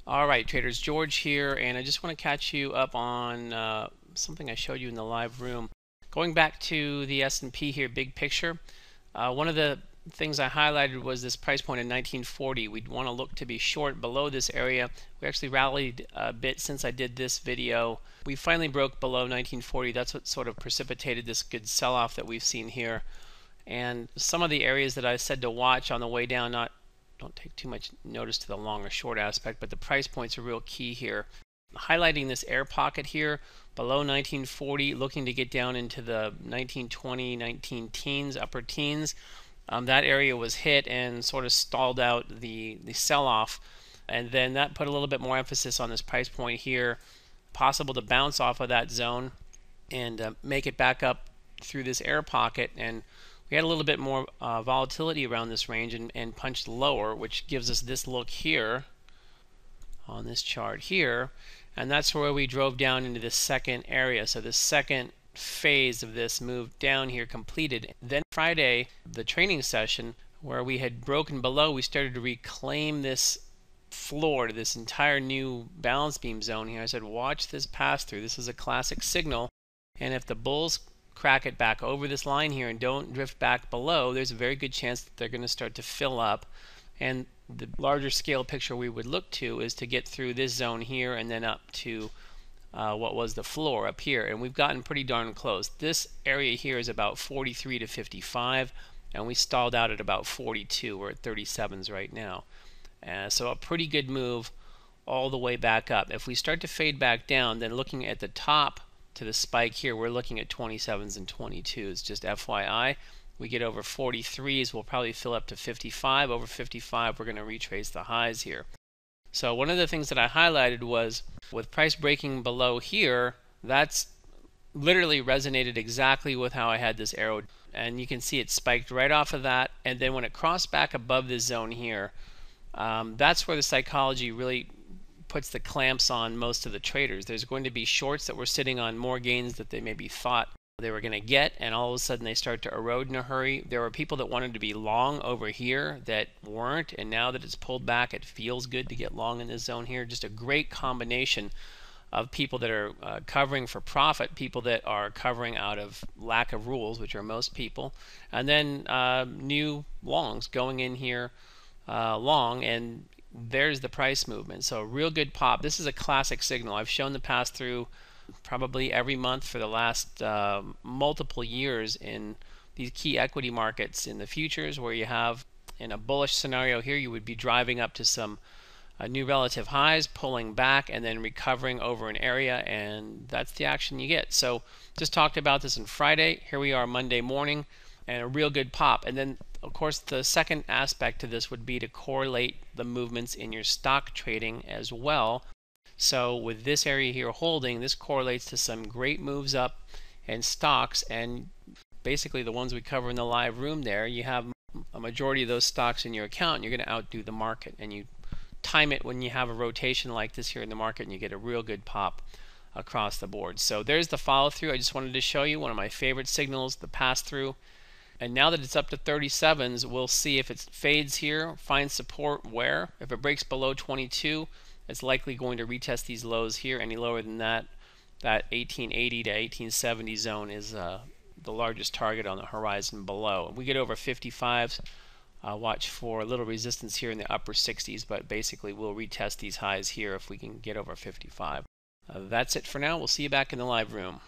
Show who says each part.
Speaker 1: All right, traders, George here, and I just want to catch you up on something I showed you in the live room. Going back to the S&P here, big picture, one of the things I highlighted was this price point in 1940. We'd want to look to be short below this area. We actually rallied a bit since I did this video. We finally broke below 1940. That's what sort of precipitated this good sell-off that we've seen here. And some of the areas that I said to watch on the way down, don't take too much notice to the long or short aspect, but the price points are real key here. Highlighting this air pocket here below 1940, looking to get down into the 1920, 19 teens, upper teens. That area was hit and sort of stalled out the sell-off, and then that put a little bit more emphasis on this price point here. Possible to bounce off of that zone and make it back up through this air pocket, and we had a little bit more volatility around this range and punched lower, which gives us this look here on this chart here, and that's where we drove down into this second area. So the second phase of this move down here completed. Then Friday, the training session where we had broken below, we started to reclaim this floor to this entire new balance beam zone here. I said, watch this pass through. This is a classic signal, and if the bulls crack it back over this line here and don't drift back below, there's a very good chance that they're going to start to fill up. And the larger scale picture we would look to is to get through this zone here and then up to what was the floor up here. And we've gotten pretty darn close. This area here is about 43 to 55, and we stalled out at about 42. We're at 37s right now. So a pretty good move all the way back up. If we start to fade back down, then looking at the top to the spike here, we're looking at 27s and 22s. Just FYI, we get over 43s, we'll probably fill up to 55. Over 55, we're going to retrace the highs here. So one of the things that I highlighted was with price breaking below here, that's literally resonated exactly with how I had this arrow, and you can see it spiked right off of that, and then when it crossed back above this zone here, that's where the psychology really puts the clamps on most of the traders. There's going to be shorts that were sitting on more gains that they maybe thought they were going to get, and all of a sudden they start to erode in a hurry. There were people that wanted to be long over here that weren't, and now that it's pulled back, it feels good to get long in this zone here. Just a great combination of people that are covering for profit, people that are covering out of lack of rules, which are most people, and then new longs going in here long, and there's the price movement. So real good pop. This is a classic signal. I've shown the pass through probably every month for the last multiple years in these key equity markets in the futures, where you have in a bullish scenario here, you would be driving up to some new relative highs, pulling back, and then recovering over an area, and that's the action you get. So just talked about this on Friday. Here we are Monday morning, and a real good pop. And then of course the second aspect to this would be to correlate the movements in your stock trading as well. So with this area here holding, this correlates to some great moves up in stocks, and basically the ones we cover in the live room there, you have a majority of those stocks in your account, and you're going to outdo the market, and you time it when you have a rotation like this here in the market, and you get a real good pop across the board. So there's the follow through. I just wanted to show you one of my favorite signals, the pass through. And now that it's up to 37s, we'll see if it fades here, finds support where. If it breaks below 22, it's likely going to retest these lows here. Any lower than that, that 1880 to 1870 zone is the largest target on the horizon below. If we get over 55s, watch for a little resistance here in the upper 60s, but basically we'll retest these highs here if we can get over 55. That's it for now. We'll see you back in the live room.